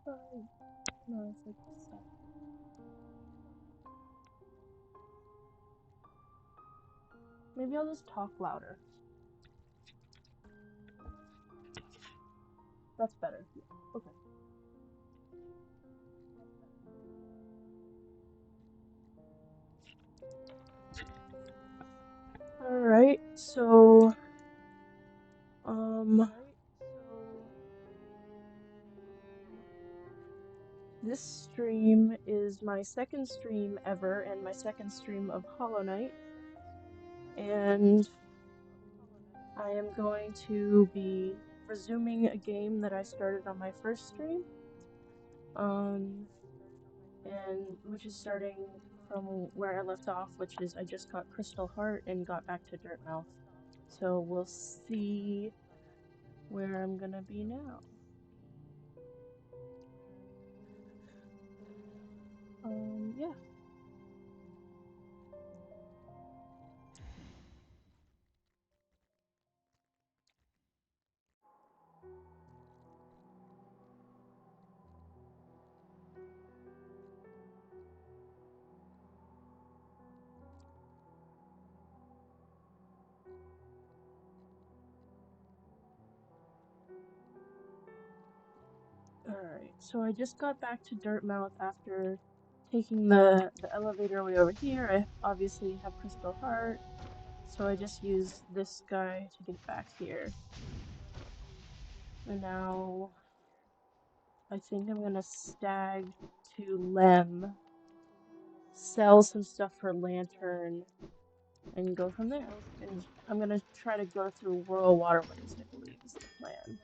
No, it's like 7. Maybe I'll just talk louder. That's better. Yeah. Okay. Alright, so this stream is my second stream ever and my second stream of Hollow Knight. And I am going to be resuming a game that I started on my first stream. And which is starting from where I left off, which is I just got Crystal Heart and got back to Dirtmouth. So we'll see where I'm gonna be now. Yeah. Alright, so I just got back to Dirtmouth after taking the elevator way over here. I obviously have Crystal Heart, so I just used this guy to get back here. And now I think I'm gonna stag to Lem, sell some stuff for Lantern, and go from there. And I'm gonna try to go through Royal Waterways, I believe is the plan.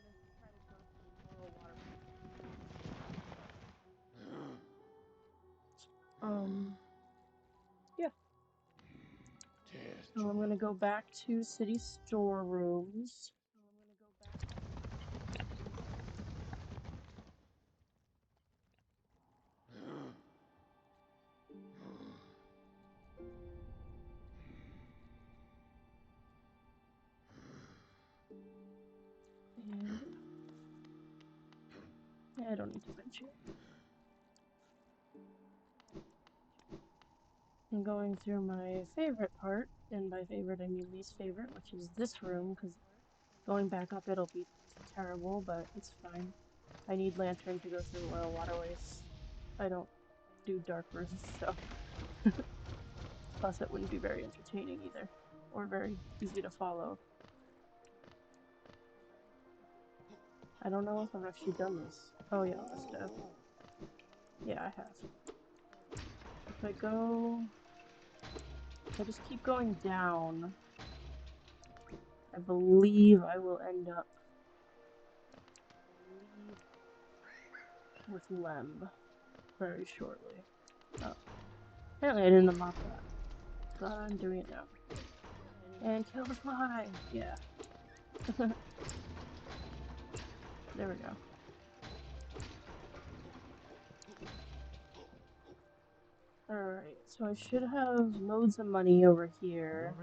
Yeah. So I'm gonna go back to city storerooms. And I don't need to venture. I'm going through my favorite part, and by favorite I mean least favorite, which is this room, because going back up it'll be terrible, but it's fine. I need Lantern to go through Royal Waterways. I don't do dark rooms, so... Plus it wouldn't be very entertaining either, or very easy to follow. I don't know if I've actually done this. Oh yeah, I must have. Yeah, I have. If I go... If I just keep going down, I believe I will end up with Lem very shortly. Oh. Apparently I didn't unlock that. But I'm doing it now. And kill the fly! Yeah. There we go. Alright, so I should have loads of money over here.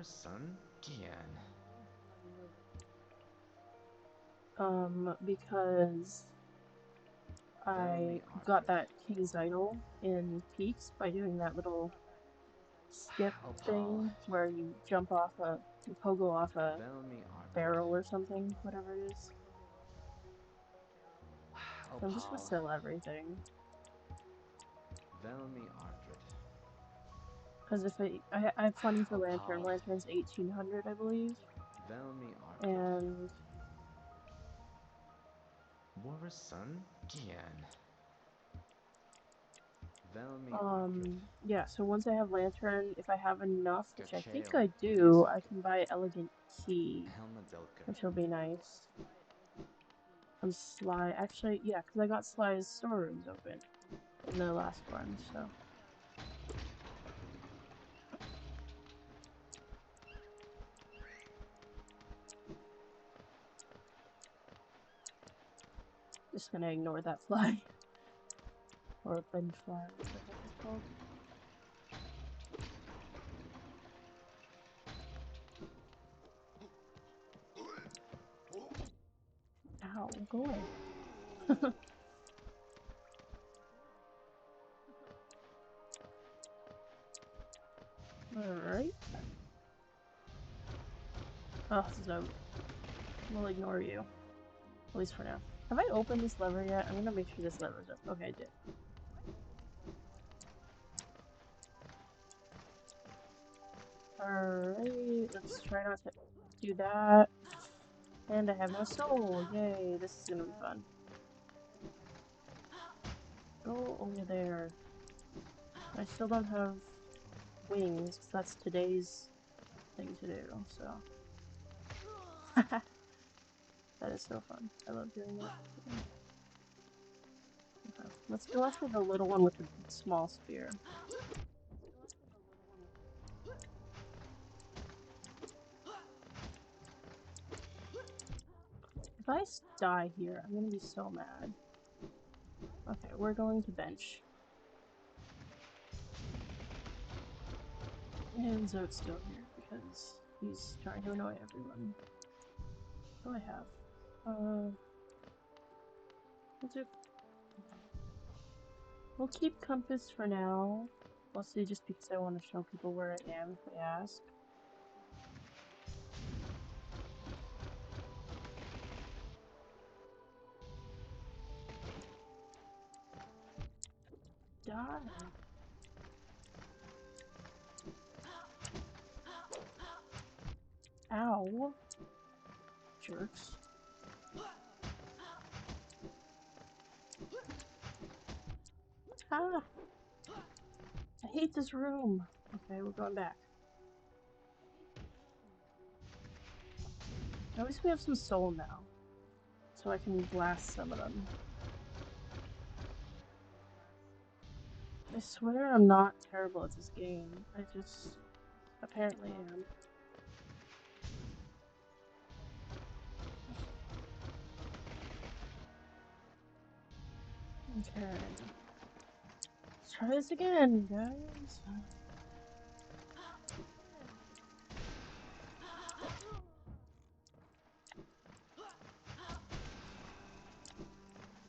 Because I got that King's Idol in Peaks by doing that little skip thing where you jump off you pogo off a barrel or something, whatever it is. So I'm just gonna sell everything. Because if I have funding for Lantern. Lantern's 1800, I believe. And yeah, so once I have Lantern, if I have enough, which I think I do, I can buy Elegant Key, which will be nice. I'm Sly, actually, yeah, because I got Sly's storerooms open in the last one, so. Just gonna ignore that fly. Or bench fly, what the heck it's called. Ow, go away. Oh, Zote. We'll ignore you. At least for now. Have I opened this lever yet? I'm gonna make sure this lever's up. Okay, I did. Alright, let's try not to do that. And I have no soul. Yay, this is gonna be fun. Go over there. I still don't have wings, because that's today's thing to do, so. That is so fun. I love doing that. Okay, let's go after the little one with the small spear. If I die here, I'm gonna be so mad. Okay, we're going to bench. And Zote's still here because he's trying to annoy everyone. What do I have? We'll keep compass for now. Mostly just because I want to show people where I am if they ask. Die. Ow. Jerks. Ah! I hate this room. Okay, we're going back. At least we have some soul now. So I can blast some of them. I swear I'm not terrible at this game. I just apparently am. Okay. Let's try this again, guys.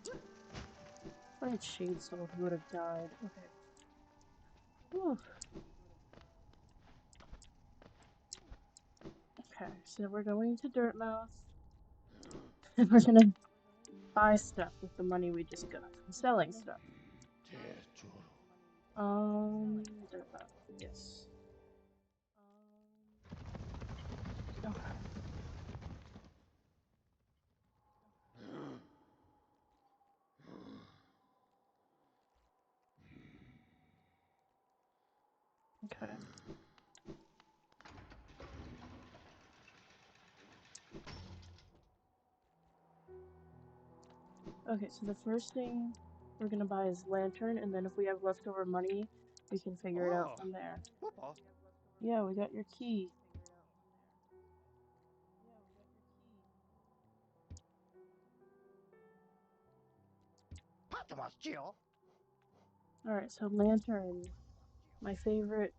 If I had Shade Soul, he would have died. Okay. Whew. Okay, so we're going to Dirtmouth. And we're gonna buy stuff with the money we just got from selling stuff. Dirtmouth, yes. Okay. Okay. Okay, so the first thing we're gonna buy is lantern, and then if we have leftover money, we can figure it out from there. Yeah, we got your key. Alright, so lantern. My favorite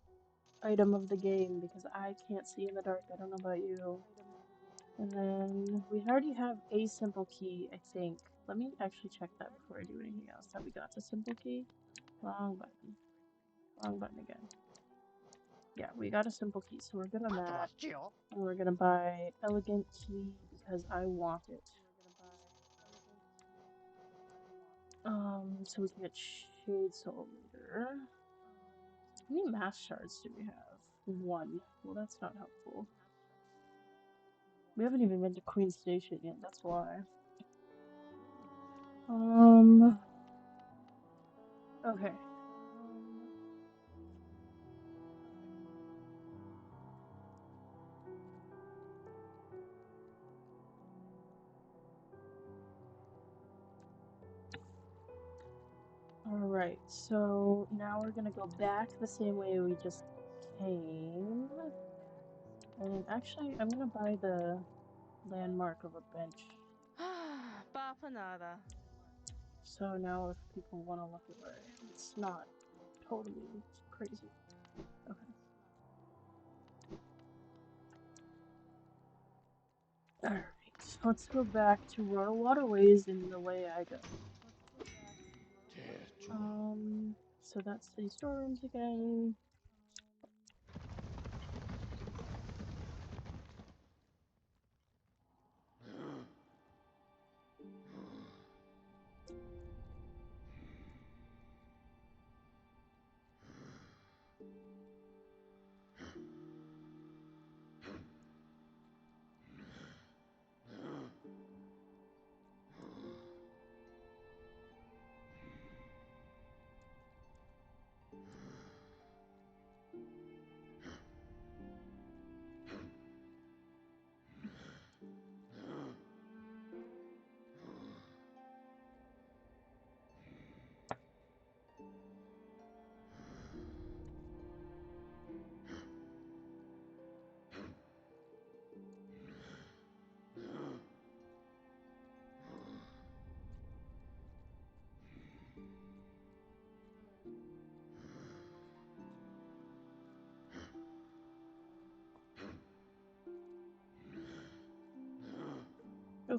item of the game because I can't see in the dark. I don't know about you. And then we already have a simple key, I think. Let me actually check that before I do anything else. Have we got the simple key? Wrong button. Wrong button again. Yeah, we got a simple key, so we're good on that. And we're gonna buy elegant key because I want it. So we can get Shade Soul Meter. How many mass shards do we have? 1. Well, that's not helpful. We haven't even been to Queen Station yet, that's why. Okay. Alright, so now we're gonna go back the same way we just came. And actually, I'm gonna buy the landmark of a bench. Bapanada. So now if people want to look at where I am, it's not totally crazy. Okay. Alright, so let's go back to Royal Waterways in the way I go. So that's the storerooms again.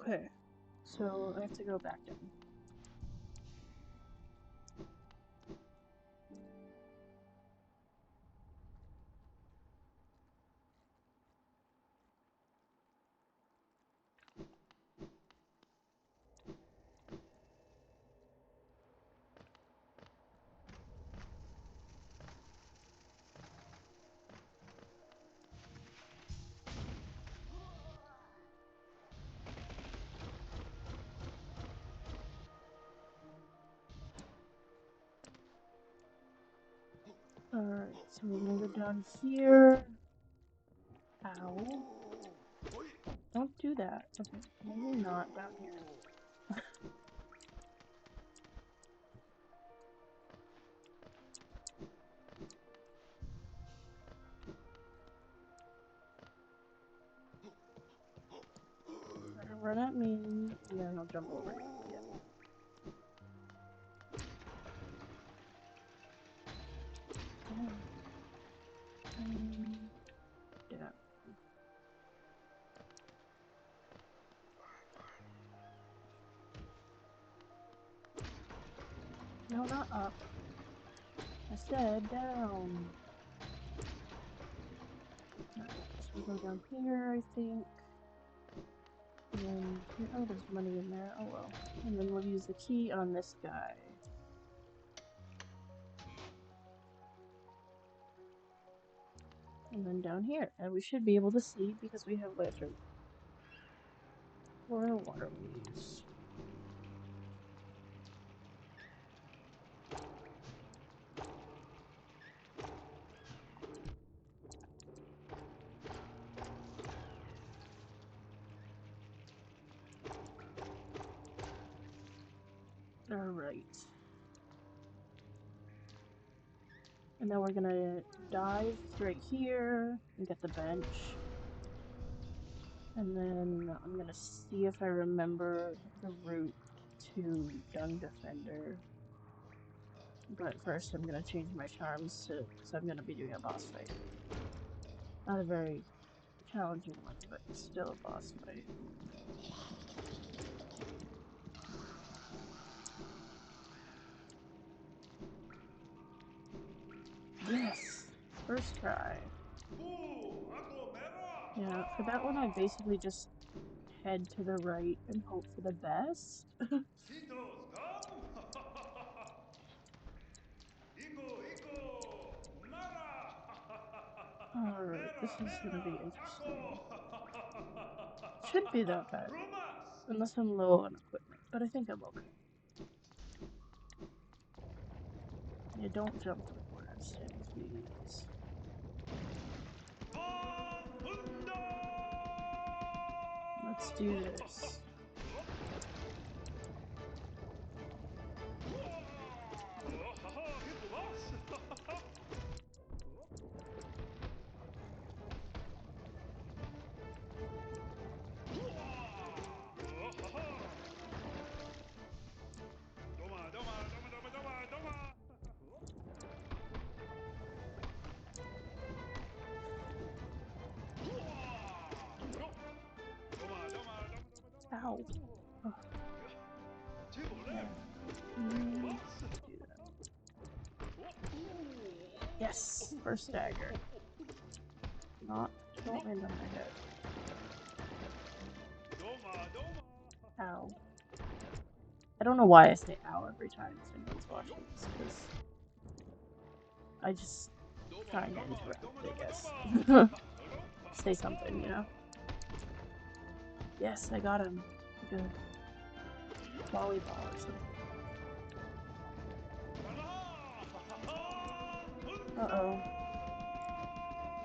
Okay, so I have to go back down. Alright, so we're gonna go down here. Ow. Don't do that. Okay, maybe not down here. Run at me, and then I'll jump over you. Yeah. Yeah. No, not up. I said down. Alright, so we'll go down here, I think. And then, oh, there's money in there. Oh well. And then we'll use the key on this guy. And then down here. And we should be able to see because we have lantern. Or waterways. Alright. And then we're gonna dive right here and get the bench. And then I'm gonna see if I remember the route to Dung Defender. But first I'm gonna change my charms to, because I'm gonna be doing a boss fight. Not a very challenging one, but still a boss fight. Yes! First try. Yeah, for that one I basically just head to the right and hope for the best. Alright, this is gonna be interesting. Shouldn't be that bad. Unless I'm low on equipment, but I think I'm okay. Yeah, don't jump to the corner, Stan, please. Let's do this. Ow. Oh. Yeah. Do that. Yes! First dagger. Don't land on my head. Ow. I don't know why I say ow every time someone's watching this, because I just try and get interrupted, I guess. Say something, you know? Yes, I got him. Like a volleyball or something. Uh-oh.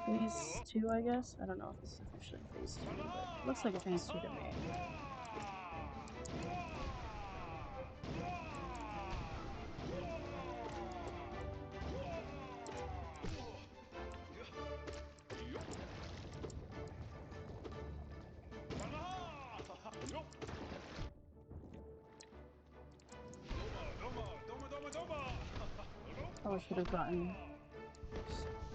Phase 2, I guess? I don't know if this is officially Phase 2, but it looks like a Phase 2 to me. Probably should have gotten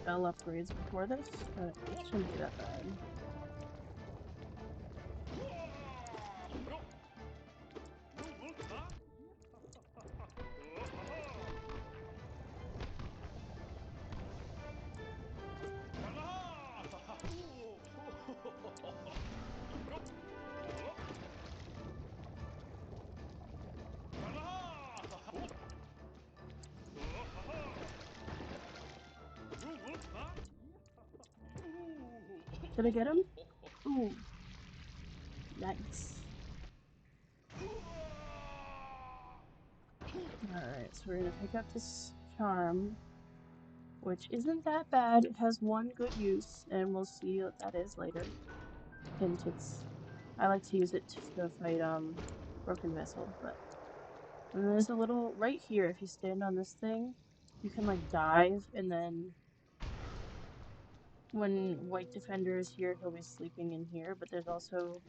spell upgrades before this, but it shouldn't be that bad. Did I get him? Ooh. Nice. Alright, so we're gonna pick up this charm, which isn't that bad. It has one good use, and we'll see what that is later. Hint, I like to use it to fight, Broken Vessel, but... And there's a little... Right here, if you stand on this thing, you can, like, dive, and then... When White Defender is here, he'll be sleeping in here, but there's also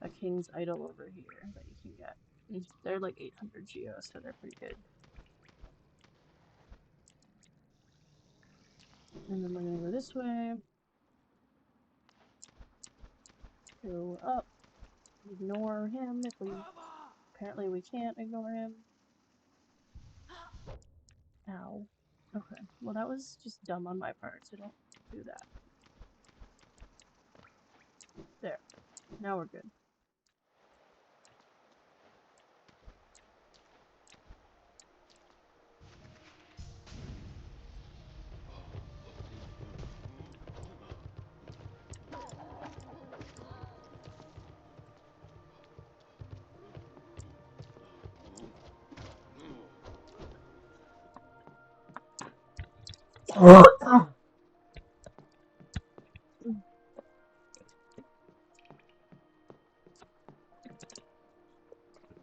a King's Idol over here that you can get. And they're like 800 Geo, so they're pretty good. And then we're gonna go this way. Go up. Ignore him if we... Apparently we can't ignore him. Ow. Okay. Well, that was just dumb on my part, so don't do that. There. Now we're good.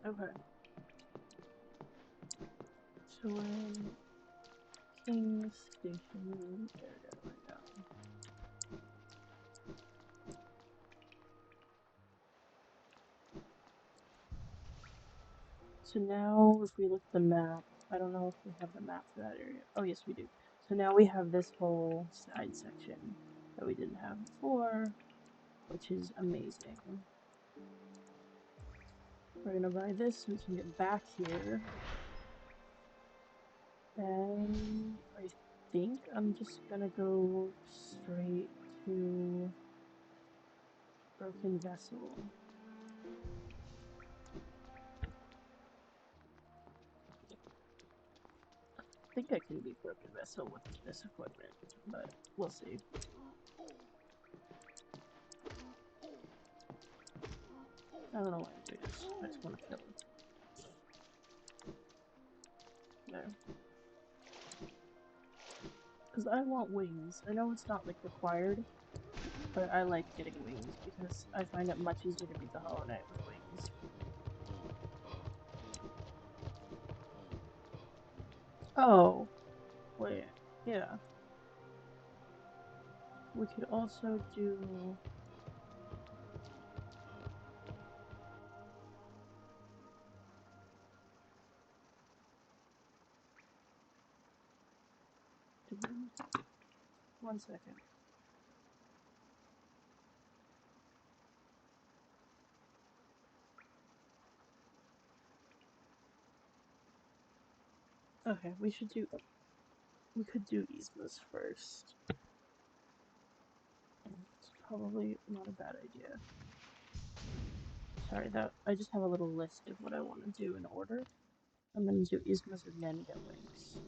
Okay. So we're in King's Station area right now. So now, if we look at the map, I don't know if we have the map for that area. Oh, yes, we do. So now we have this whole side section that we didn't have before, which is amazing. We're gonna buy this so we can get back here. And I think I'm just gonna go straight to Broken Vessel. I think I can beat Broken Vessel with this equipment, but we'll see. I don't know why I'm doing this. I just want to kill him. There. Because I want wings. I know it's not, like, required, but I like getting wings because I find it much easier to beat the Hollow Knight with wings. Oh. Wait. Yeah. We could also do... One second. Okay, we could do Yzma's first. It's probably not a bad idea. Sorry, I just have a little list of what I want to do in order. I'm gonna do Yzma's and then get wings.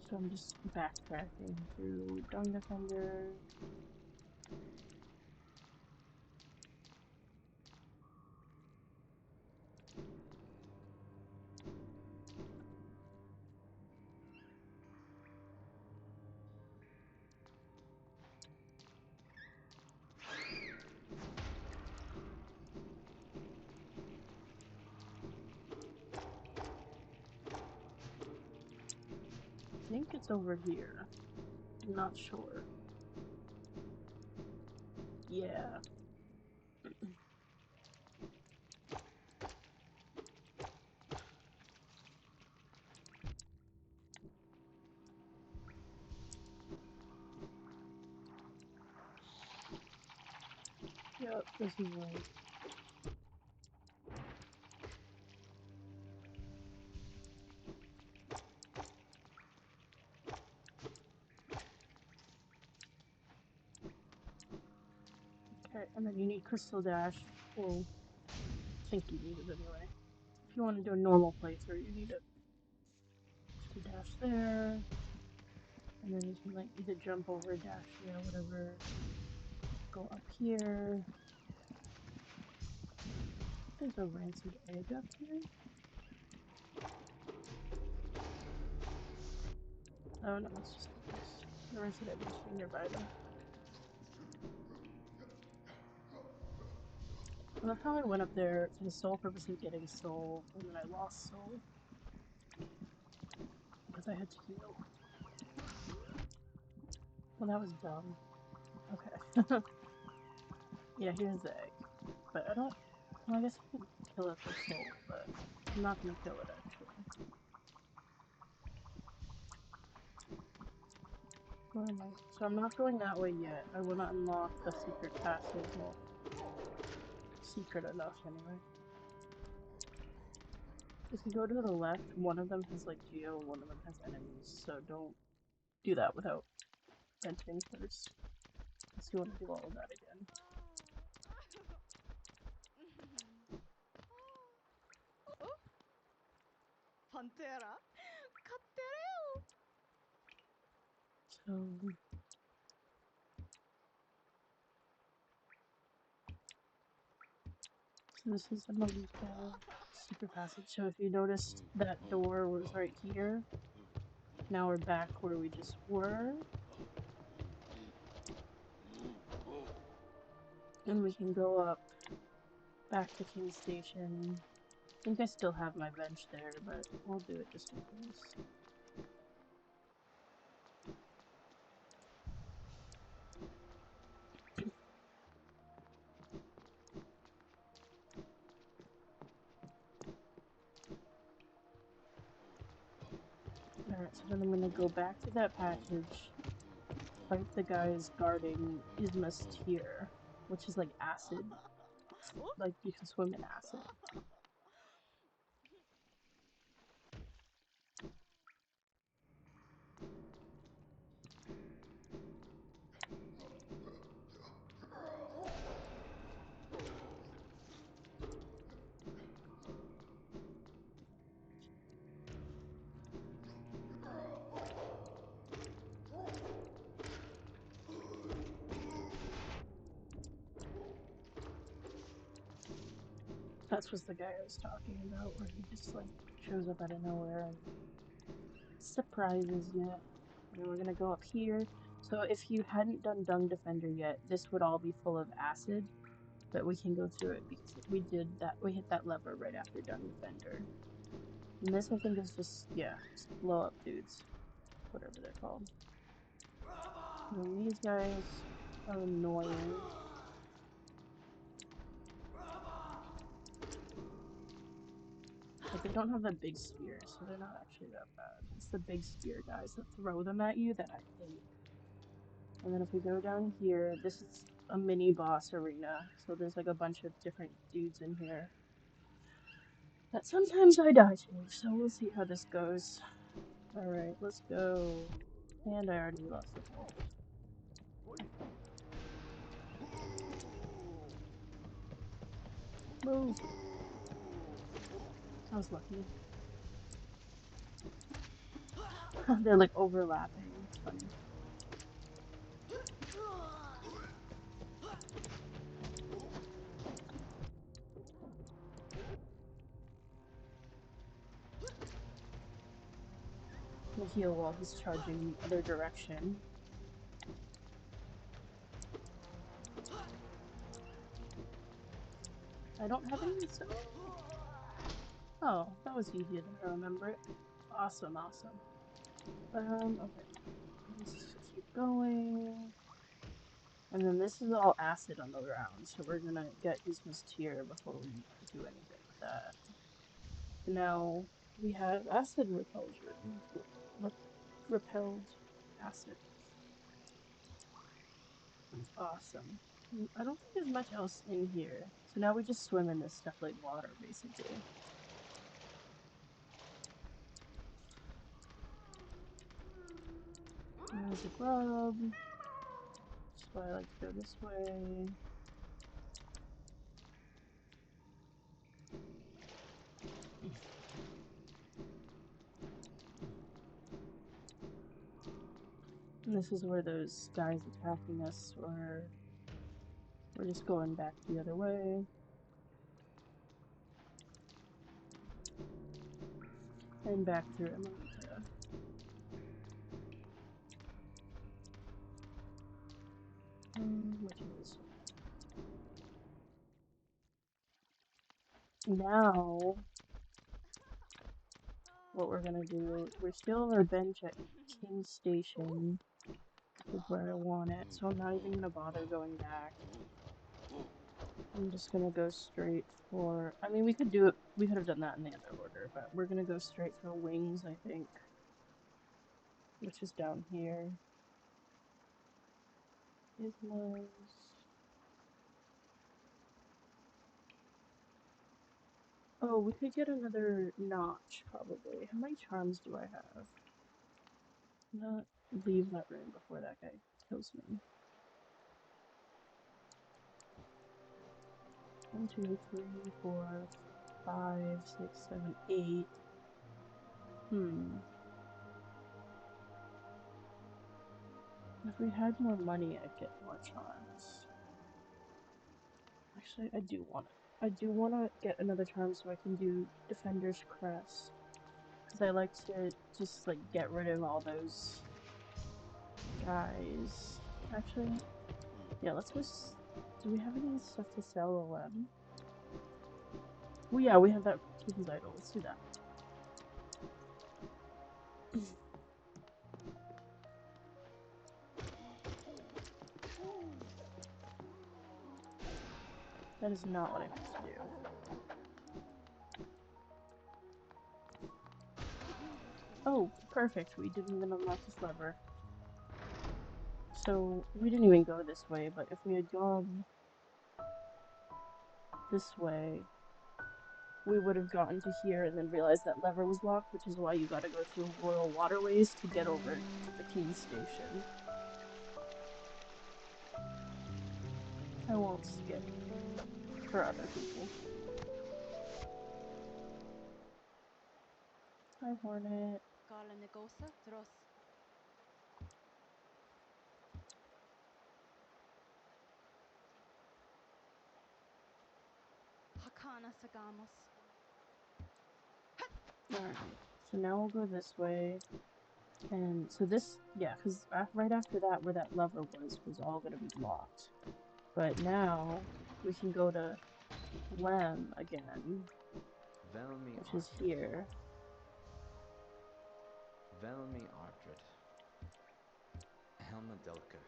So I'm just backtracking through Dung Defender. I think it's over here. I'm not sure. Yeah. Yep, this is right. Okay, and then you need Crystal Dash. Well, I think you need it anyway. If you want to do a normal playthrough, you need it. Crystal Dash there. And then you can like either jump over, dash here, whatever. Go up here. There's a rancid egg up here. Oh no, it's just the rancid egg must be nearby though. I love how I went up there for the sole purpose of getting soul, and then I lost soul. Because I had to heal. Well, that was dumb. Okay. Yeah, here's the egg. But I don't... Well, I guess I could kill it for soul, but I'm not gonna kill it, actually. Where am I? So I'm not going that way yet. I want to unlock the secret passage. Well, secret enough, anyway. If you go to the left, one of them has, like, geo, and one of them has enemies, so don't do that without venting first. Unless you want to do all of that again. Pantera? So this is the Malika secret passage. So if you noticed that door was right here, now we're back where we just were. And we can go up back to King Station. I think I still have my bench there, but we'll do it just in case. Alright, so then I'm gonna go back to that passage, fight the guys guarding Isma's Tier, which is like acid. Like, you can swim in acid. That was the guy I was talking about, where he just, like, shows up out of nowhere and surprises you. And then we're gonna go up here. So if you hadn't done Dung Defender yet, this would all be full of acid, but we can go through it because we did that. We hit that lever right after Dung Defender. And this, I think, is just, yeah, just blow up dudes, whatever they're called. And these guys are annoying. But they don't have the big spears, so they're not actually that bad. It's the big spear guys that throw them at you that I hate. And then if we go down here, this is a mini boss arena, so there's like a bunch of different dudes in here that sometimes I die to, so we'll see how this goes. Alright, let's go. And I already lost the health. Move! I was lucky. They're like overlapping. It's funny. We'll heal while he's charging the other direction. I don't have any, so... Oh, that was easier than I remember it. Awesome, awesome. Okay. Let's just keep going. And then this is all acid on the ground, so we're gonna get Isma's Tier before we do anything with that. And now we have acid repulsion. Repelled acid. Awesome. I don't think there's much else in here. So now we just swim in this stuff like water, basically. There's a grub. That's why I like to go this way. And this is where those guys attacking us were. We're just going back the other way. And back through Emerita. Which is now what we're gonna do. We're still on our bench at King Station, is where I want it, so I'm not even gonna bother going back. I'm just gonna go straight for. I mean, we could do it. We could have done that in the other order, but we're gonna go straight for wings, I think, which is down here. Islas. Oh, we could get another notch, probably. How many charms do I have? Not leave that room before that guy kills me. 1, 2, 3, 4, 5, 6, 7, 8. If we had more money, I'd get more charms. Actually, I do want to get another charm so I can do Defender's Crest. Because I like to just, like, get rid of all those guys. Actually, yeah, let's go. Do we have any stuff to sell 11? Well, yeah, we have that King's Idol. Let's do that. That is not what I meant to do. Oh, perfect. We didn't even unlock this lever. So, we didn't even go this way, but if we had gone this way, we would have gotten to here and then realized that lever was locked, which is why you gotta go through Royal Waterways to get over to the King Station. I won't skip for other people. Hi, Hornet. Alright, so now we'll go this way. And so this, yeah, because right after that, where that lever was all gonna be locked. But now, we can go to Lem again, which is here. Velmi Ardred. Helma Delka.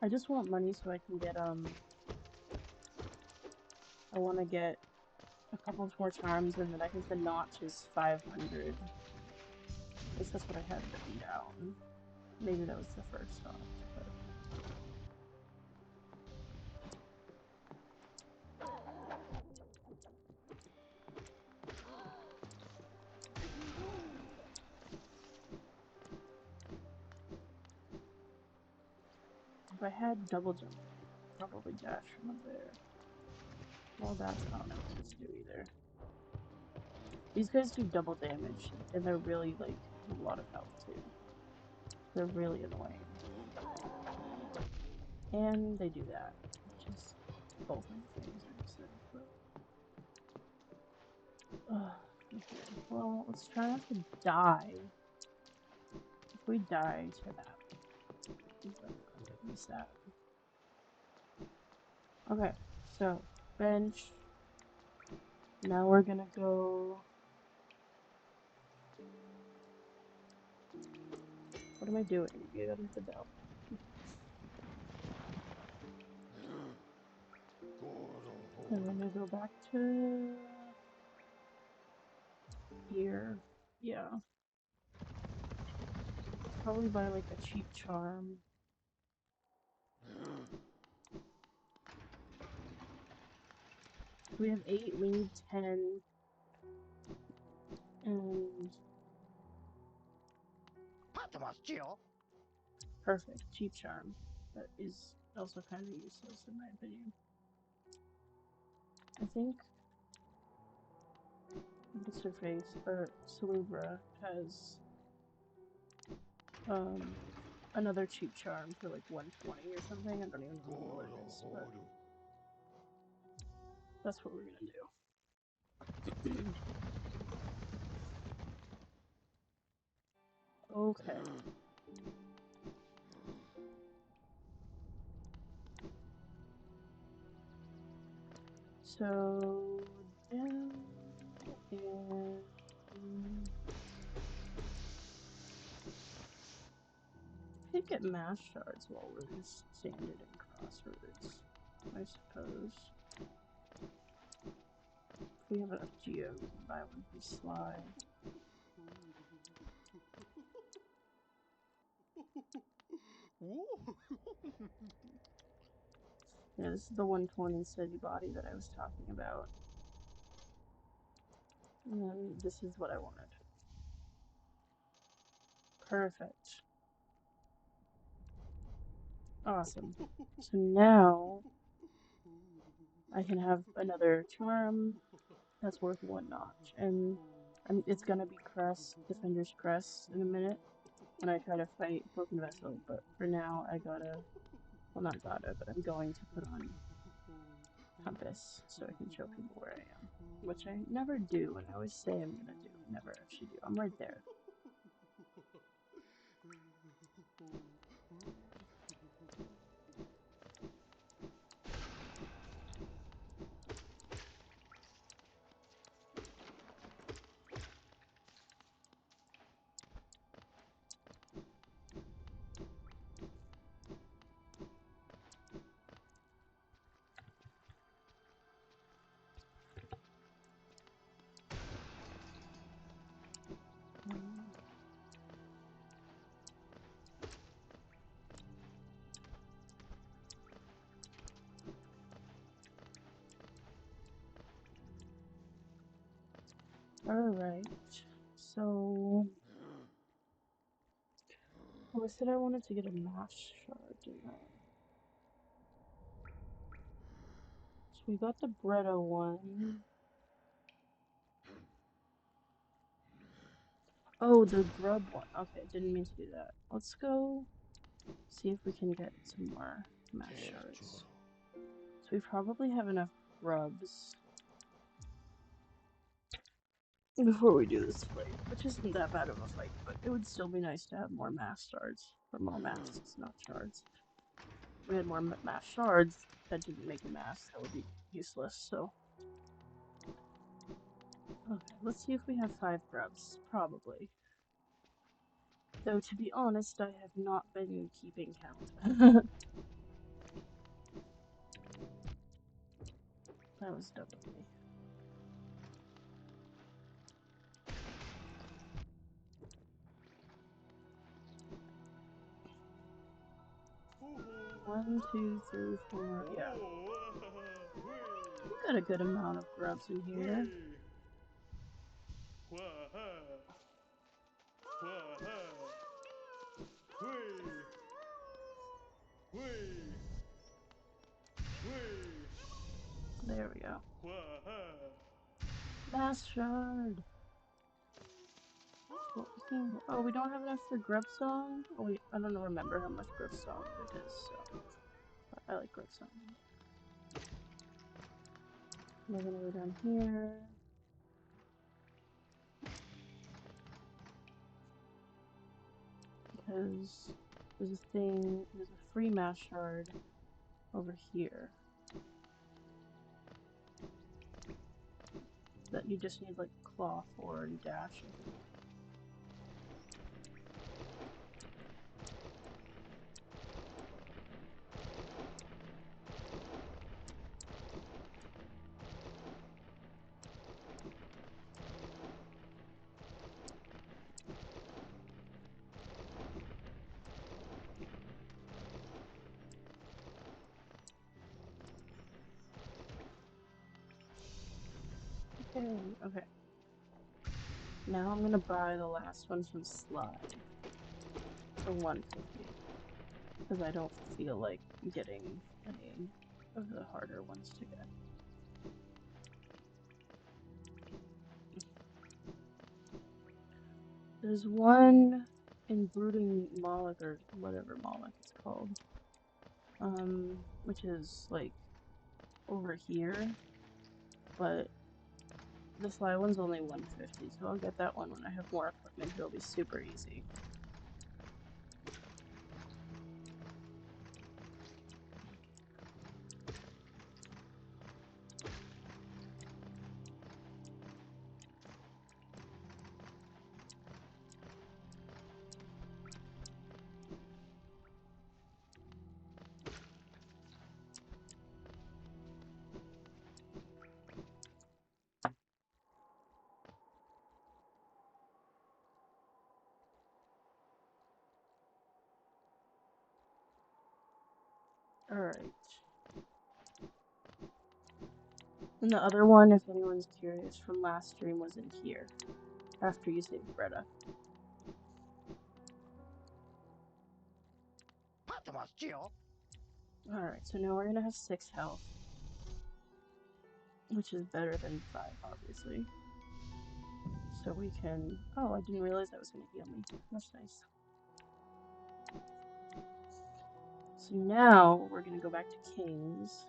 I just want money so I can get, I want to get a couple more charms, and then I think the notch is 500. At least that's what I had written down. Maybe that was the first notch, but... If I had double jump, probably dash from up there. Well, that's not what I wanted to do either. These guys do double damage, and they're really, like, a lot of health, too. They're really annoying. And they do that, which is both of the things I just said, but... Okay, well, let's try not to die. If we die to that, then I'm gonna be sad. Okay, so, bench. Now we're gonna go... What am I doing? You gotta hit the bell. And then I go back to... here. Yeah. Probably buy, like, a cheap charm. We have 8, we need 10. And... Perfect. Cheap charm. That is also kind of useless in my opinion. I think... What's her face? Or Salubra has another cheap charm for like 120 or something. I don't even remember what it is, but that's what we're gonna do. Okay. So down and we could get mass shards while we're in Sanded and Crossroads, I suppose. If we have enough geo, we can buy one from Sly. Yeah, this is the 120 steady body that I was talking about. And then this is what I wanted. Perfect. Awesome. So now I can have another charm that's worth 1 notch. And it's gonna be Crest, Defender's Crest in a minute when I try to fight Broken Vessel. But for now, I gotta, well, not gotta, but I'm going to put on Compass so I can show people where I am. Which I never do, and I always say I'm gonna do. Never actually do. I'm right there. Alright, so I said I wanted to get a mass shard, didn't I? So we got the Bretta one. Oh, the grub one. Okay, didn't mean to do that. Let's go see if we can get some more mass shards. So we probably have enough grubs before we do this fight, which isn't that bad of a fight, but it would still be nice to have more mass shards, or more masks, not shards. If we had more mass shards that didn't make a mask, that would be useless, so. Okay, let's see if we have 5 grubs. Probably. Though, to be honest, I have not been keeping count. That was dumb of me. One, two, three, four, yeah. We got a good amount of grubs in here. There we go. Mass shard! Oh, we don't have enough for grub song? Oh, wait, I don't remember how much grub song it is, so. But I like grub song. We're gonna go down here. Because there's a free mass shard over here. That you just need like claw for and dash, I think. Okay. Now I'm gonna buy the last one from Sly for 150. Because I don't feel like getting any of the harder ones to get. There's one in Brooding Moloch, or whatever Moloch it's called, which is like over here, but the fly one's only 150, so I'll get that one when I have more equipment. It'll be super easy. Alright. And the other one, if anyone's curious, from last stream was in here, after you saved Greta. Alright, so now we're gonna have 6 health. Which is better than 5, obviously. So we can... Oh, I didn't realize that was gonna heal me. That's nice. So now, we're gonna go back to King's.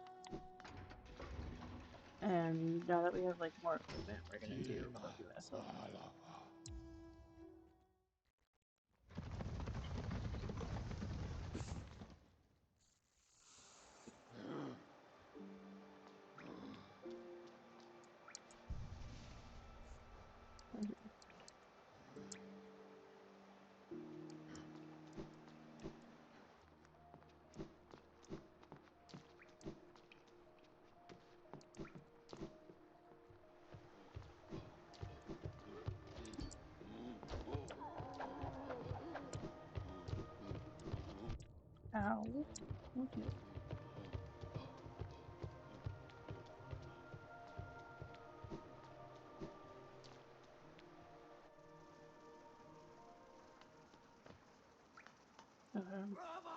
And now that we have, like, more equipment, we're gonna do a vessel. Ow. Okay.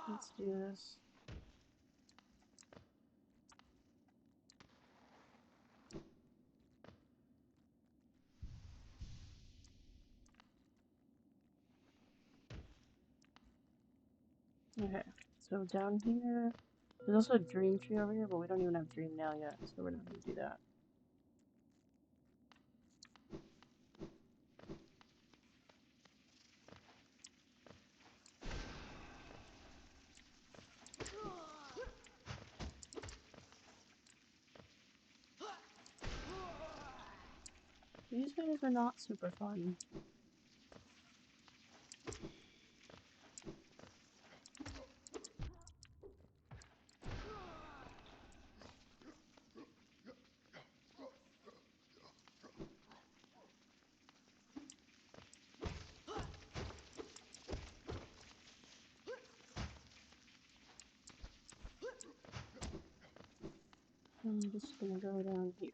Let's do this. Okay, so down here, there's also a dream tree over here, but we don't even have dream nail yet, so we're not gonna do that. These guys are not super fun. I'm just gonna go down here.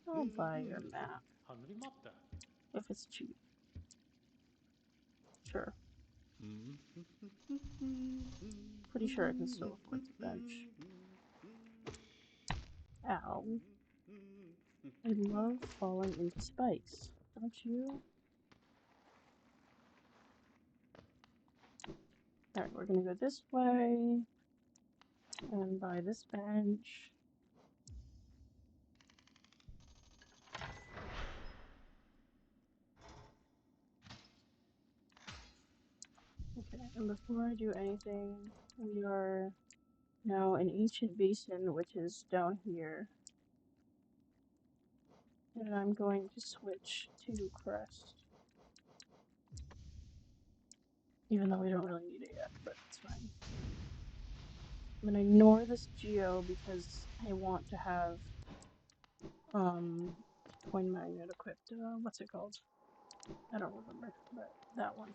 I'll buy your map. If it's cheap. Sure. Pretty sure I can still afford the bench. Ow. I love falling into spikes. Don't you? Alright, we're gonna go this way. And buy this bench. Okay, and before I do anything, we are now in Ancient Basin, which is down here. And I'm going to switch to Crest. Even though we don't really need it yet, but it's fine. I'm gonna ignore this geo because I want to have coin magnet equipped. What's it called? I don't remember, but that one.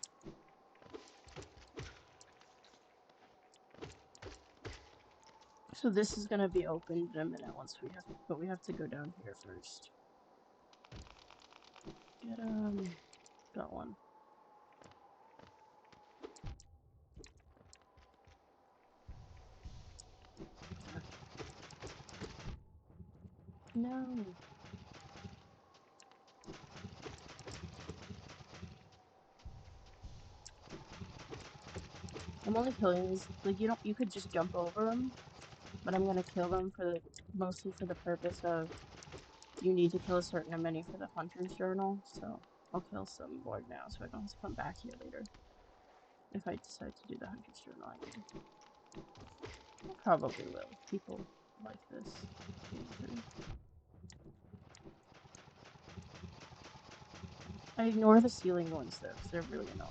So this is gonna be opened in a minute once but we have to go down here first. Get got one. No. I'm only killing these, like, you could just jump over them, but I'm gonna kill them mostly for the purpose of you need to kill a certain many for the Hunter's Journal, so I'll kill some more now so I don't have to come back here later. If I decide to do the Hunter's Journal, I mean. I probably will, if people like this gameplay. I ignore the ceiling ones though, because they're really annoying.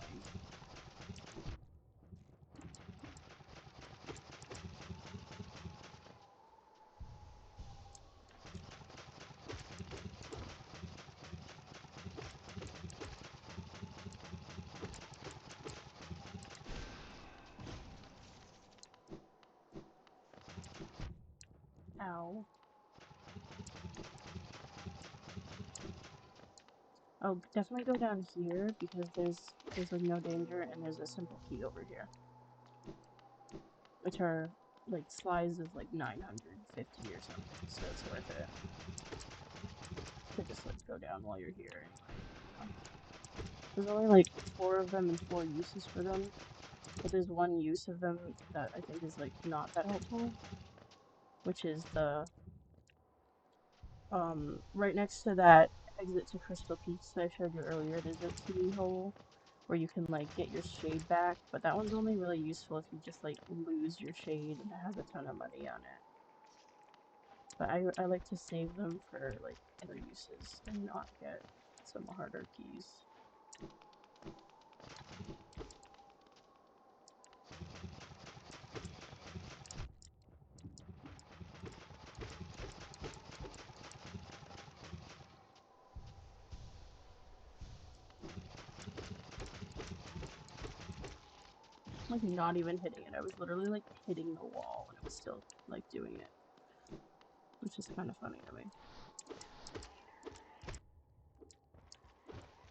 Ow. Oh, definitely go down here because there's like no danger and there's a simple key over here. Which are like slides of like 950 or something, so it's worth it. To just like go down while you're here anyway. There's only like 4 of them and 4 uses for them. But there's one use of them that I think is like not that helpful. Which is the right next to that exit to Crystal Peaks that I showed you earlier, there's a key hole where you can like get your shade back, but that one's only really useful if you just like lose your shade and it has a ton of money on it. But I like to save them for like other uses and not get some harder keys. Like not even hitting it. I was literally like hitting the wall and it was still like doing it. Which is kind of funny to me.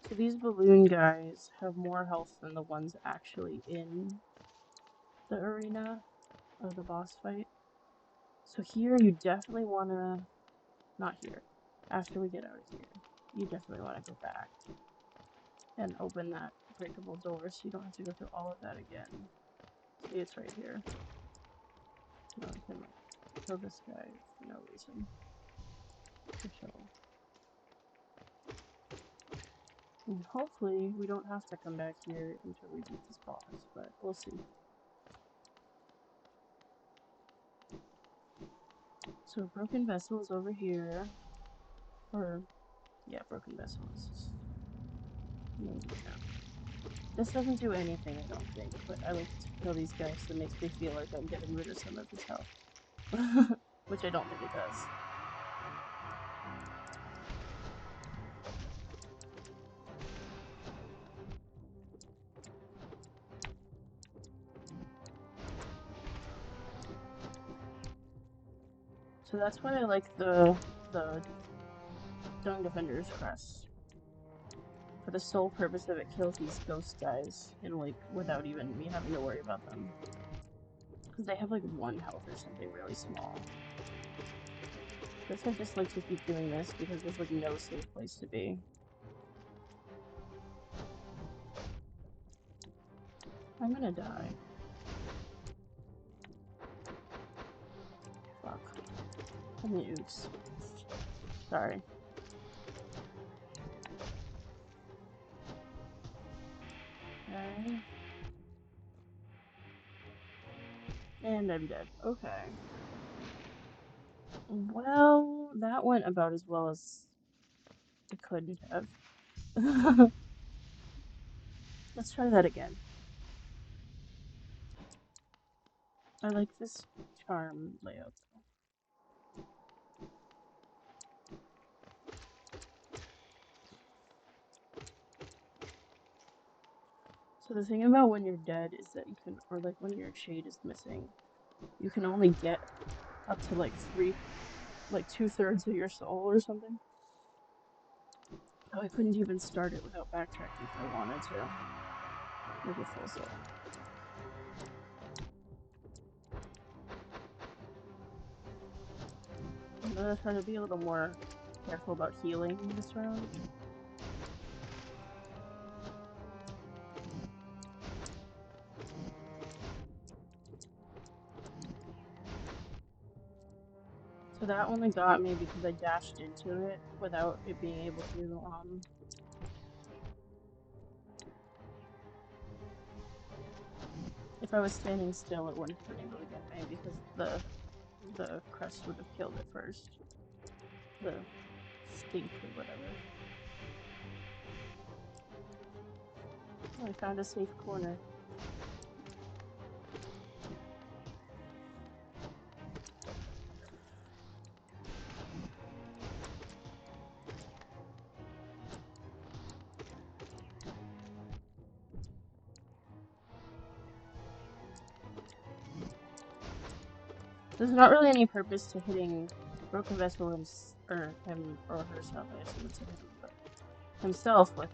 So these balloon guys have more health than the ones actually in the arena of the boss fight. So here you definitely want to, not here, after we get out of here, you definitely want to go back and open that breakable door so you don't have to go through all of that again. See, it's right here. Now I can like kill this guy for no reason. For sure. And hopefully we don't have to come back here until we beat this boss, but we'll see. So Broken Vessel is over here. Or, yeah, Broken Vessel is maybe now. This doesn't do anything, I don't think, but I like to kill these guys so it makes me feel like I'm getting rid of some of his health. Which I don't think it does. So that's why I like the Dung Defender's Crest. For the sole purpose of it kills these ghost guys, and like, without even me having to worry about them. Because they have like 1 health or something really small. Guess I just like to keep doing this because there's like no safe place to be. I'm gonna die. Fuck. I mean, oops. Sorry. Okay. And I'm dead. Okay. Well, that went about as well as it couldn't have. Let's try that again. I like this charm layout. So the thing about when you're dead is that you can, or like when your shade is missing, you can only get up to like 2/3 of your soul or something. Oh, I couldn't even start it without backtracking if I wanted to. Make it full soul. I'm gonna try to be a little more careful about healing this round. So that only got me because I dashed into it without it being able to, if I was standing still, it wouldn't have been able to get me because the crest would have killed it first. The stink or whatever. Oh, I found a safe corner. There's not really any purpose to hitting Broken Vessel or him or herself, I assume it's him, but himself with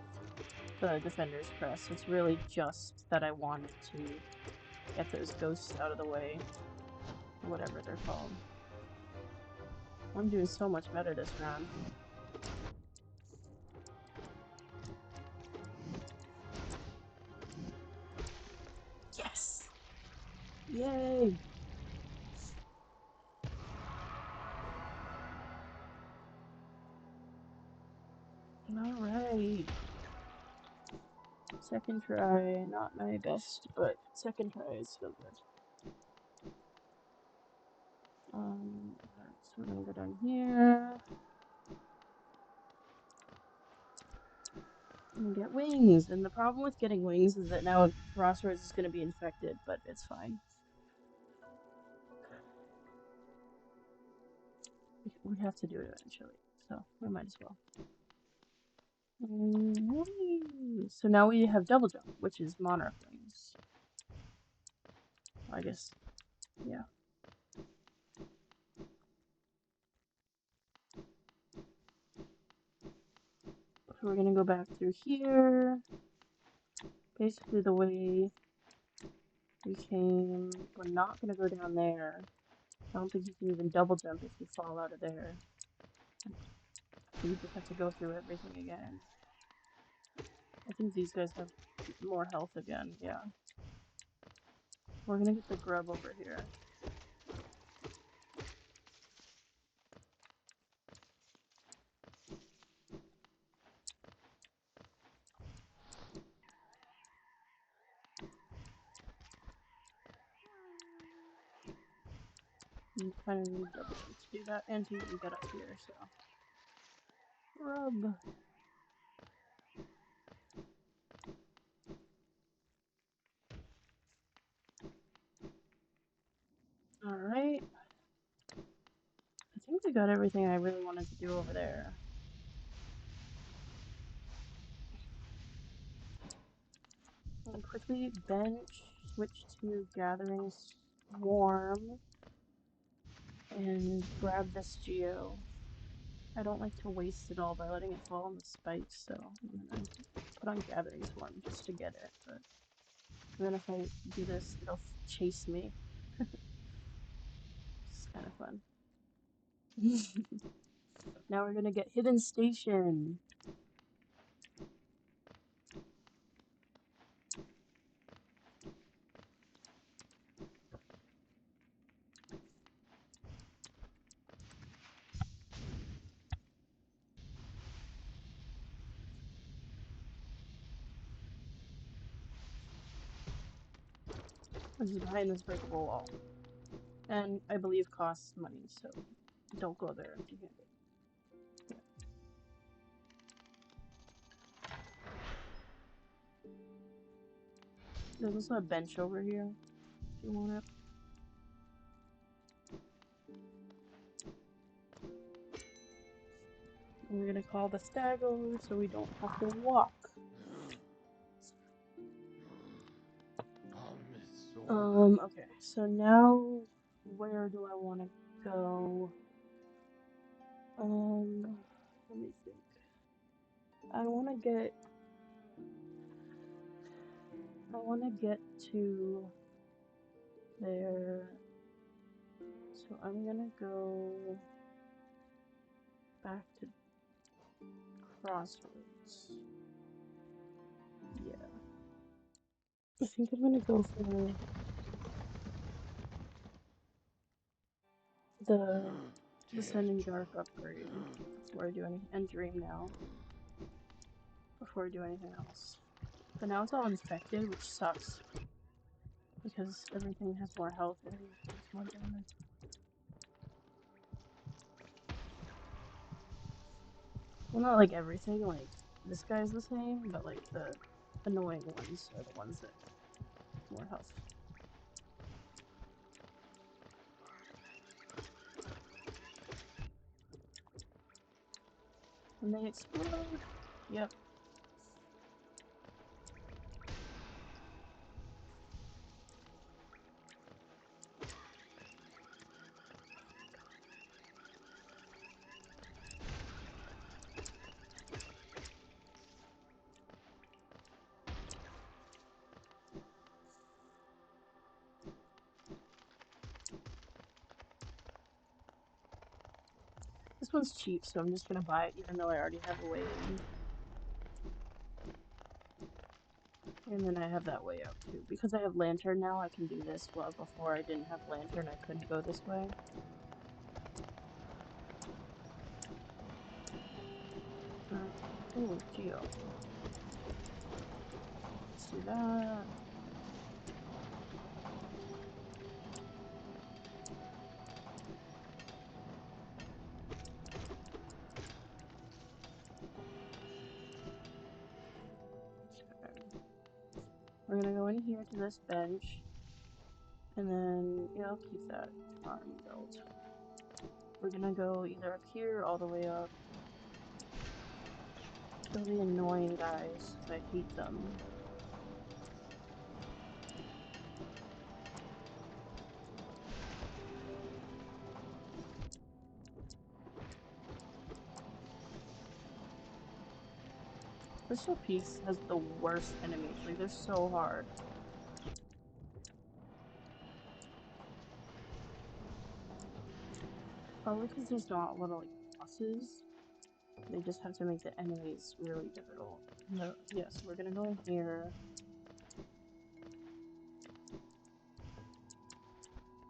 the Defender's Crest. It's really just that I wanted to get those ghosts out of the way, or whatever they're called. I'm doing so much better this round. Yes! Yay! Alright. Second try, not my best, but second try is still good. So we're gonna go down here. And get wings. And the problem with getting wings is that now Crossroads is gonna be infected, but it's fine. We have to do it eventually, so we might as well. So now we have double jump, which is Monarch wings. I guess, yeah. So we're gonna go back through here. Basically the way we came. We're not gonna go down there. I don't think you can even double jump if you fall out of there. You just have to go through everything again. I think these guys have more health again, yeah. We're gonna get the grub over here. You kind of need double jump to do that, and to even get up here, so. Grub. Alright. I think we got everything I really wanted to do over there. And quickly bench, switch to Gathering Swarm, and grab this Geo. I don't like to waste it all by letting it fall on the spikes, so I'm gonna put on Gathering Swarm just to get it, but then if I do this, it'll chase me. It's kind of fun. Now we're gonna get Hidden Station. This is behind this breakable wall. And I believe costs money, so don't go there empty-handed. Yeah. There's also a bench over here, if you want it. And we're gonna call the stag over so we don't have to walk. Okay, so now where do I want to go. Let me think. I want to get to there. So I'm gonna go back to Crossroads. Yeah. I think I'm gonna go for the Descending Dark upgrade before I do anything, and Dream now before I do anything else. But now it's all infected, which sucks because everything has more health and takes more damage. Well, not like everything, like this guy's the same, but like the annoying ones are the ones that have more health. When they explode, yep. This one's cheap, so I'm just gonna buy it even though I already have a way in. And then I have that way out too. Because I have Lantern now, I can do this. Well, before I didn't have Lantern, I couldn't go this way. Ooh, Geo. Let's do that. We're gonna go in here to this bench, and then, yeah, I'll keep that on build. We're gonna go either up here or all the way up. Kill the annoying guys, because I hate them. Crystal Peaks has the worst enemies, like, they're so hard. Probably because there's not a lot of, like, bosses. They just have to make the enemies really difficult. No, yes, we're gonna go in here.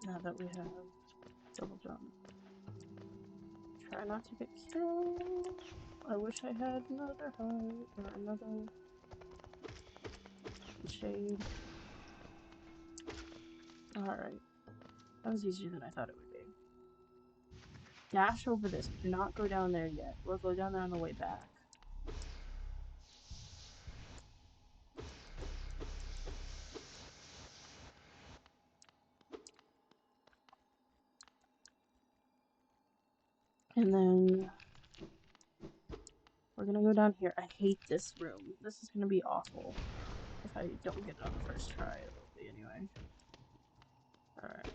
Now that we have double jump. Try not to get killed. I wish I had another heart or another shade. Alright. That was easier than I thought it would be. Dash over this. Do not go down there yet. We'll go down there on the way back. And then we're gonna go down here. I hate this room. This is gonna be awful. If I don't get it on the first try, it will be anyway. Alright.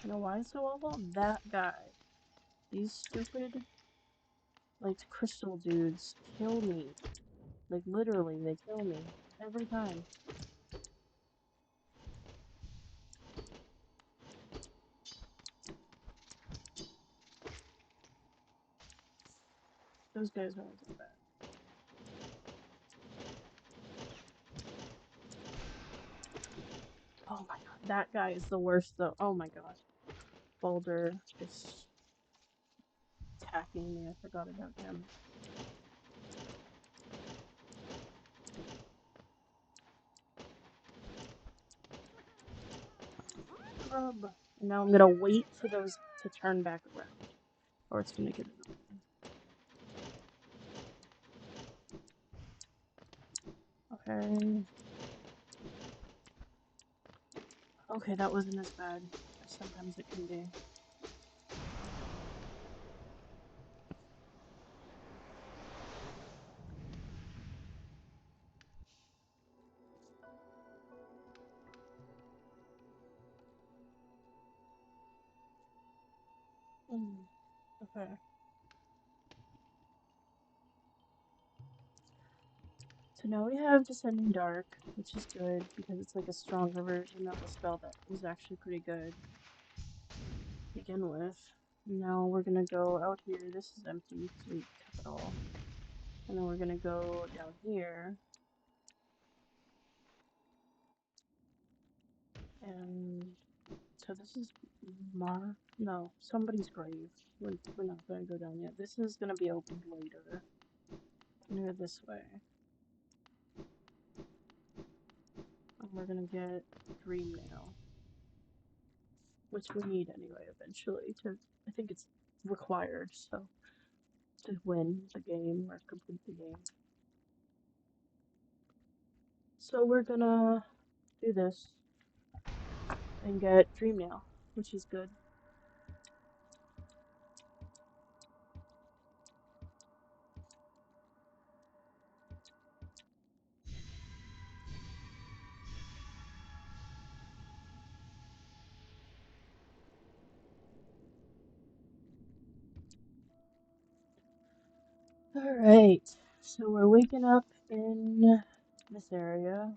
You know why it's so awful? That guy. These stupid, like, crystal dudes kill me. Like, literally, they kill me. Every time. Those guys aren't that bad. Oh my god, that guy is the worst though. Oh my god. Boulder just attacking me. I forgot about him. Rub. And now I'm gonna wait for those to turn back around. Or it's gonna get annoying. Okay. Okay, that wasn't as bad as sometimes it can be. Okay. So now we have Descending Dark, which is good because it's like a stronger version of a spell that was actually pretty good to begin with. Now we're gonna go out here. This is empty because we took it all. And then we're gonna go down here. And so this is no, somebody's grave. We're not gonna go down yet. This is gonna be opened later. Near this way. And we're gonna get Dream Nail. Which we need anyway eventually to, I think it's required, so, to win the game or complete the game. So we're gonna do this and get Dream Nail, which is good. Alright, so we're waking up in this area.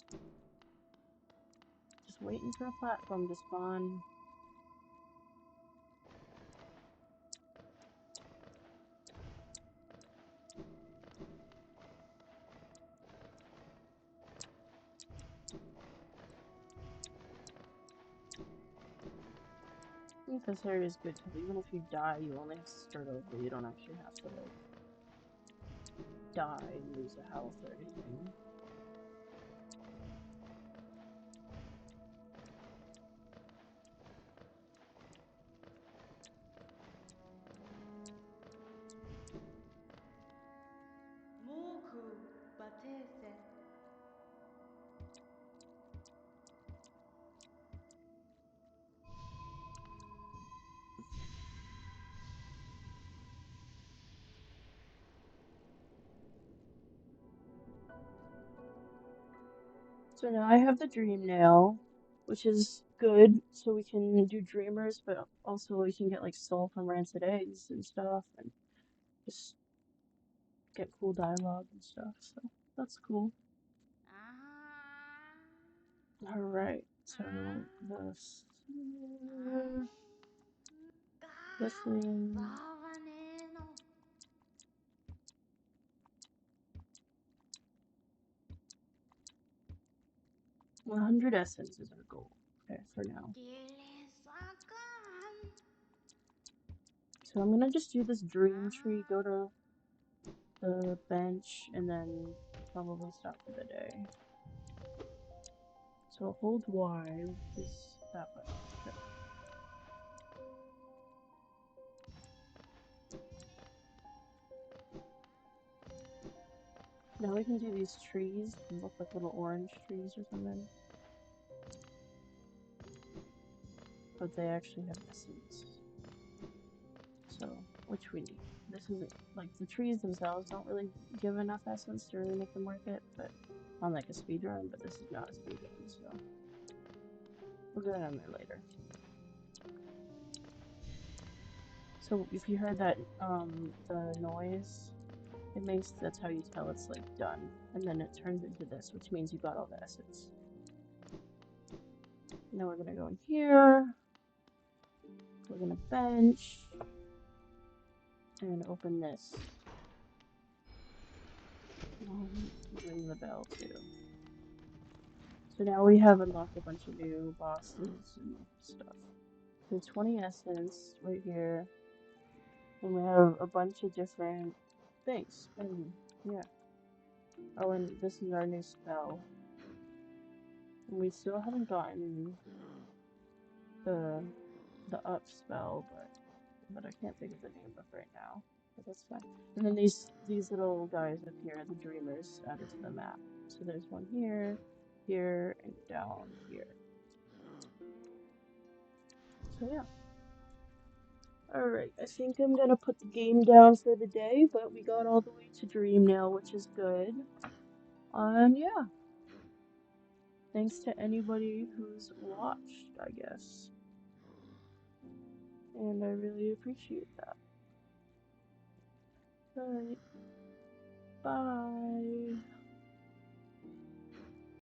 Just waiting for a platform to spawn. I think this area is good because even if you die, you only have to start over. You don't actually have to, like, die and lose a health or anything. Moku Batese. So now I have the Dream Nail, which is good, so we can do Dreamers, but also we can get like soul from Rancid Eggs and stuff, and just get cool dialogue and stuff, so that's cool. Alright, so this thing. 100 essence is our goal. Okay, for now. So I'm gonna just do this dream tree, go to the bench, and then probably stop for the day. So hold Y is that way. Okay. Now we can do these trees. They look like little orange trees or something. But they actually have essence. So, which we need. This is like the trees themselves don't really give enough essence to really make them worth it, but on like a speed run, but this is not a speed run, so we'll go down there later. So if you heard that the noise it makes, that's how you tell it's like done. And then it turns into this, which means you got all the essence. Now we're gonna go in here. We're gonna bench and open this. Ring the bell too. So now we have unlocked a bunch of new bosses and stuff. So 20 essence right here. And we have a bunch of different things. And yeah. Oh, and this is our new spell. And we still haven't gotten the up spell, but I can't think of the name of right now. But that's fine. And then these little guys up here, the dreamers, added to the map. So there's one here, here, and down here. So yeah. Alright, I think I'm gonna put the game down for the day, but we got all the way to Dream Nail, which is good. And yeah. Thanks to anybody who's watched, I guess. And I really appreciate that. Alright. Bye.